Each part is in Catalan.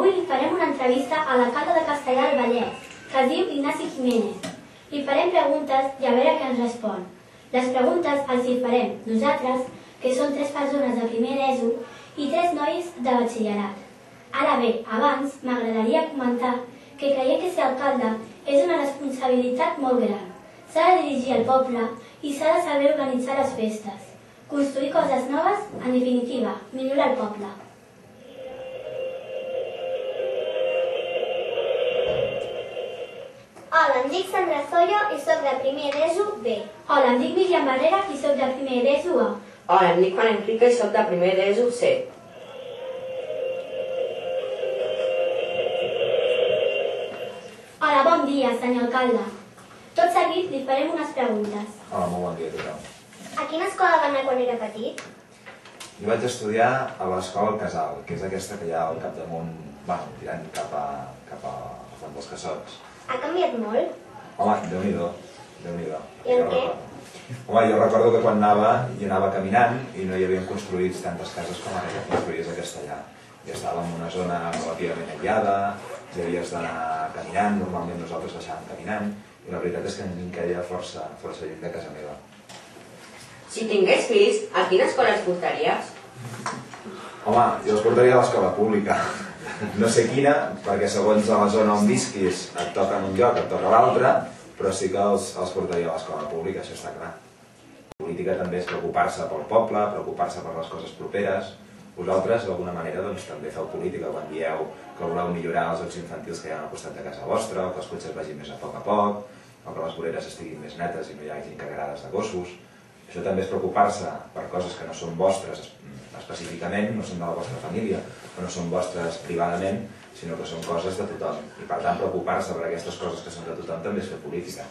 Avui li farem una entrevista a l'alcalde de Castellar del Vallès, que es diu Ignasi Jiménez. Li farem preguntes i a veure què ens respon. Les preguntes els hi farem nosaltres, que són 3 persones de primer d'ESO i 3 nois de batxillerat. Ara bé, abans m'agradaria comentar que creiem que ser alcalde és una responsabilitat molt gran. S'ha de dirigir al poble i s'ha de saber organitzar les festes, construir coses noves, en definitiva, millorar el poble. Hola, em dic Sandra Zoyo i soc de primer d'ESO B. Hola, em dic Míriam Barrera i soc de primer d'ESO A. Hola, em dic Juan Enrique i soc de primer d'ESO C. Hola, bon dia, senyor alcalde. Tot seguit li farem unes preguntes. Hola, molt bon dia a tothom. A quina escola va anar quan era petit? Jo vaig estudiar a l'escola El Casal, que és aquesta que hi ha al capdamunt, tirant cap a Font dels Cassots. Ha canviat molt? Home, Déu-n'hi-do, Déu-n'hi-do. I en què? Home, jo recordo que quan anava, hi anava caminant i no hi havien construït tantes cases com ara que construïes a Castellar. I estàvem en una zona relativament aïllada, hi havies d'anar caminant, normalment nosaltres baixàvem caminant, i la veritat és que em queia força lluny de casa meva. Si tingués fills, a quina escola els portaries? Home, jo els portaria a l'escola pública. No sé quina, perquè segons a la zona on visquis et toca en un lloc, et toca a l'altre, però sí que els portaria a l'escola pública, això està clar. La política també és preocupar-se pel poble, preocupar-se per les coses properes. Vosaltres, d'alguna manera, doncs, també feu política quan dieu que voleu millorar els jocs infantils que hi ha al costat de casa vostra, o que els cotxes vagin més a poc, o que les voreres estiguin més netes i no hi hagi cagarades de gossos. Això també és preocupar-se per coses que no són vostres específicament, no són de la vostra família, o no són vostres privadament, sinó que són coses de tothom. I per tant, preocupar-se per aquestes coses que són de tothom també és fer política.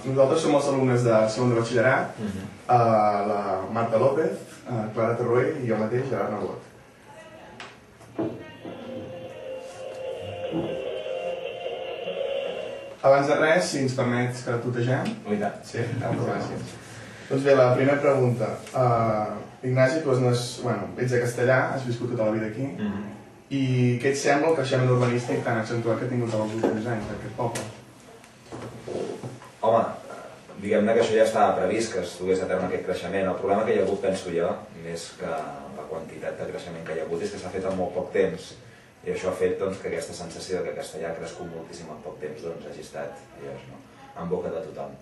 Nosaltres som els alumnes de segon de batxillerat, la Marta López, Clara Tarruell i jo mateix, Gerard Nebot. Abans de res, si ens permets que tutegem. I tant. Sí, moltes gràcies. Doncs bé, la primera pregunta. Ignasi, tu ets de Castellar, has viscut tota la vida aquí. I què et sembla el creixement urbanístic tan accentuat que ha tingut els últims anys d'aquest poble? Home, diguem-ne que això ja estava previst, que es dugués a terme aquest creixement. El problema que hi ha hagut, penso jo, més que la quantitat de creixement que hi ha hagut, és que s'ha fet en molt poc temps. I això ha fet que aquesta sensació que Castellar ha crescut moltíssim en poc temps hagi estat en boca de tothom.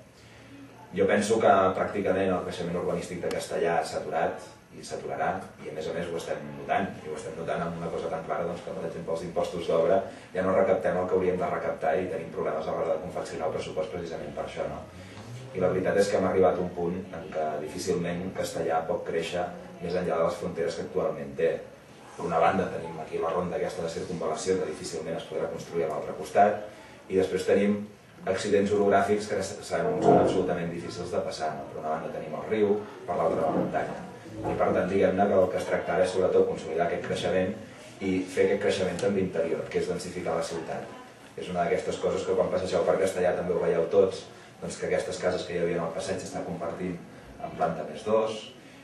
Jo penso que pràcticament el creixement urbanístic de Castellar s'ha aturat i s'aturarà, i a més ho estem notant. I ho estem notant amb una cosa tan clara que, per exemple, els impostos d'obra ja no recaptem el que hauríem de recaptar i tenim problemes a l'hora de confeccionar el pressupost precisament per això. I la veritat és que hem arribat a un punt en què difícilment Castellar pot créixer més enllà de les fronteres que actualment té. Per una banda tenim aquí la ronda aquesta de circunvalació que difícilment es podrà construir a l'altre costat, i després tenim accidents orogràfics que són absolutament difícils de passar. Per una banda tenim el riu, per l'altra la muntanya. I per tant, diguem-ne que el que es tracta ara és sobretot consolidar aquest creixement i fer aquest creixement també interior, que és densificar la ciutat. És una d'aquestes coses que quan passegeu per Castellar també ho veieu tots, que aquestes cases que hi havia al passeig s'estan compartint en planta més 2,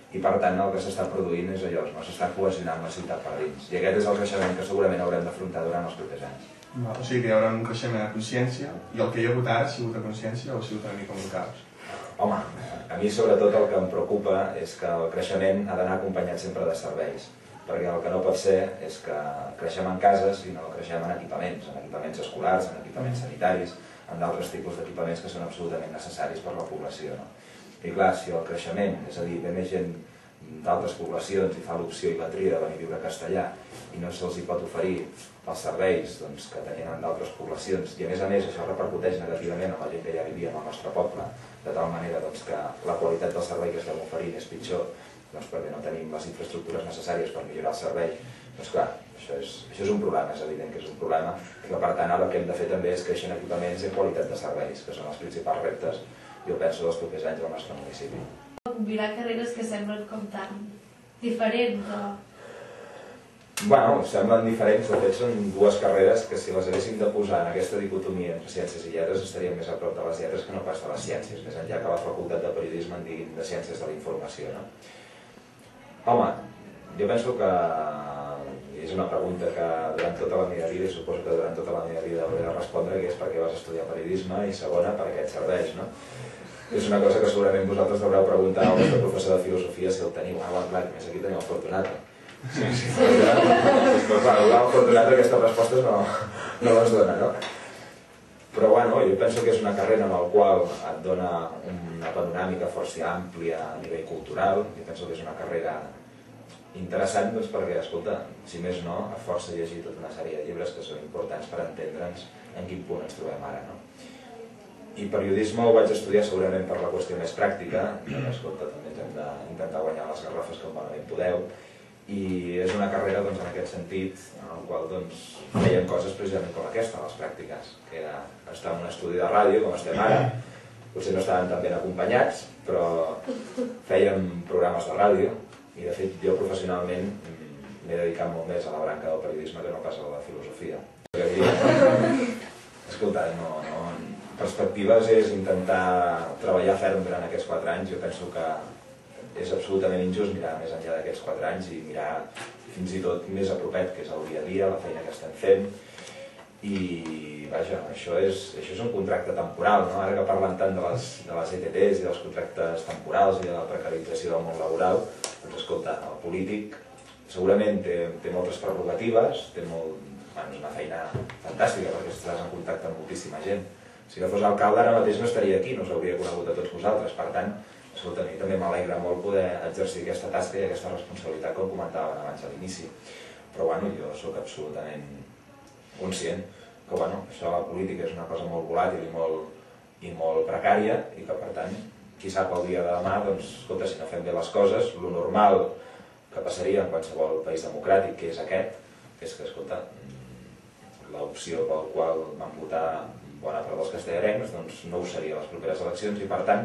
i per tant el que s'està produint és allò, s'està cohesionant la ciutat per dins. I aquest és el creixement que segurament haurem d'afrontar durant els propers anys. O sigui que hi haurà un creixement de consciència, i el que hi ha hagut ara ha sigut de consciència o ha sigut una mica un caos? Home, a mi sobretot el que em preocupa és que el creixement ha d'anar acompanyat sempre de serveis, perquè el que no pot ser és que creixem en cases i no creixem en equipaments escolars, en equipaments sanitaris, en d'altres tipus d'equipaments que són absolutament necessaris per la població. I clar, si el creixement, és a dir, ve més gent d'altres poblacions i fa l'opció i la tria de venir a viure a Castellar i no se'ls pot oferir els serveis que tenien en d'altres poblacions, i a més això repercuteix negativament en la gent que ja vivia en el nostre poble, de tal manera que la qualitat del servei que estem oferint és pitjor perquè no tenim les infraestructures necessàries per millorar el servei. Doncs clar, això és un problema, és evident que és un problema, i que per tant ara el que hem de fer també és créixer en equipaments i en qualitat de serveis, que són els principals reptes, jo penso, dels propers anys al nostre municipi. Combinar carreres que semblen com tan diferents o... Bueno, semblen diferents, de fet són dues carreres que si les haguéssim de posar en aquesta dicotomia entre ciències i lletres estaríem més a prop de les lletres que no pas de les ciències, més enllà que la facultat de periodisme en diguin de ciències de la informació. Jo penso que és una pregunta que durant tota la meva vida, i suposo que durant tota la meva vida hauré de respondre, que és per què vas estudiar periodisme, i segona, per què et serveix, no? És una cosa que segurament vosaltres deureu preguntar al vostre professor de filosofia si el teniu. Ah, clar, més aquí teniu el Fortunato. Sí. Clar, el Fortunato aquestes respostes no les dona, no? Però bueno, jo penso que és una carrera en la qual et dona una panoràmica força àmplia a nivell cultural. Jo penso que és una carrera interessant perquè, escolta, si més no, a força llegir tota una sèrie de llibres que són importants per entendre'ns en quin punt ens trobem ara, no? I periodisme ho vaig estudiar segurament per la qüestió més pràctica, doncs, escolta, també hem d'intentar guanyar les garrofes com malament podeu, i és una carrera, doncs, en aquest sentit, en el qual, doncs, fèiem coses precisament com aquesta, les pràctiques, que era estar en un estudi de ràdio, com estem ara, potser no estaven tan ben acompanyats, però fèiem programes de ràdio, i de fet jo professionalment m'he dedicat molt més a la branca del periodisme que no pas a la filosofia. Escolta, perspectives és intentar treballar ferm durant aquests 4 anys. Jo penso que és absolutament injust mirar més enllà d'aquests 4 anys i mirar fins i tot més a propet, que és el dia a dia, la feina que estem fent. I vaja, això és un contracte temporal, no? Ara que parlen tant de les ETTs i dels contractes temporals i de la precarització del món laboral, doncs escolta, el polític segurament té moltes prerrogatives, té una feina fantàstica perquè estàs en contacte amb moltíssima gent. Si no fos alcalde ara mateix no estaria aquí, no us hauria conegut a tots vosaltres. Per tant, escolta, a mi també m'alegra molt poder exercir aquesta tasca i aquesta responsabilitat com comentaven abans a l'inici. Però bueno, jo sóc absolutament conscient que això de la política és una cosa molt volàtil i molt precària i que per tant, qui sap el dia de demà, doncs escolta, si no fem bé les coses, lo normal que passaria en qualsevol país democràtic, que és aquest, és que, escolta, l'opció pel qual van votar bona part dels castellarencs doncs no ho seria a les properes eleccions i per tant,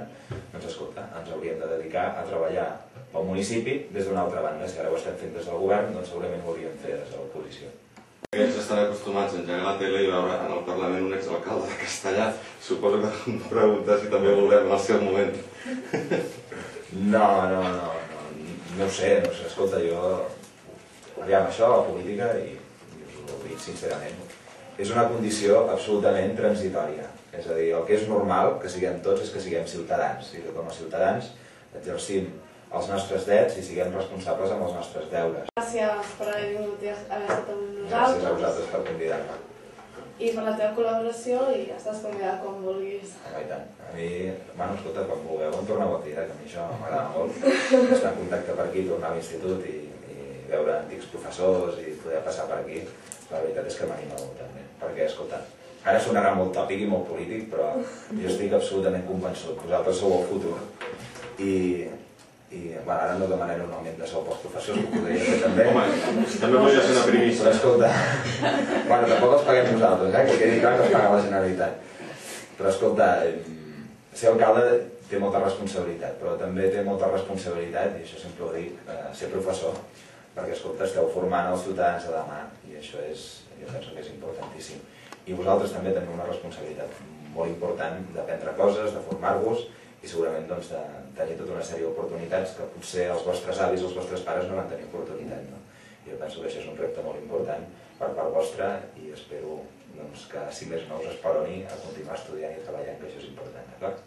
doncs escolta, ens hauríem de dedicar a treballar pel municipi des d'una altra banda. Si ara ho estem fent des del govern, doncs segurament ho hauríem fet des de l'oposició. Ells estan acostumats a engegar la tele i veure en el Parlament un exalcalde de Castellà. Suposo que em preguntar si també volem en el seu moment. No ho sé, escolta, jo... Aviam, això, la política, i us ho dic sincerament, és una condició absolutament transitòria. És a dir, el que és normal que siguem tots és que siguem ciutadans i que com a ciutadans exercim els nostres drets i siguem responsables amb els nostres deures. Gràcies per haver vingut i haver estat amb nosaltres. Gràcies a vosaltres per convidar-me. I per la teva col·laboració i estàs convidat quan vulguis. I tant. A mi, escolta, quan vulgueu em torneu a tirar, que a mi això m'agrada molt. Estar en contacte per aquí, tornar a l'institut i veure antics professors i poder passar per aquí, la veritat és que m'anima molt també. Perquè, escolta, ara sonarà molt tòpic i molt polític, però jo estic absolutament convençut. Vosaltres sou el futur. I ara no demanaré un augment de sou pels professors, que ho podria fer també. Home, també podria ser una primícia. Però escolta, tampoc els paguem nosaltres, que quedi clar que els paga la Generalitat. Però escolta, ser alcalde té molta responsabilitat, però també té molta responsabilitat, i això sempre ho dic, ser professor, perquè, escolta, esteu formant els ciutadans de demà, i això jo penso que és importantíssim. I vosaltres també teniu una responsabilitat molt important d'aprendre coses, de formar-vos, i segurament de tenir tota una sèrie d'oportunitats que potser els vostres avis o els vostres pares no van tenir oportunitat. Jo penso que això és un repte molt important per part vostra i espero que, si més no, us esperoni a continuar estudiant i treballant, que això és important, d'acord?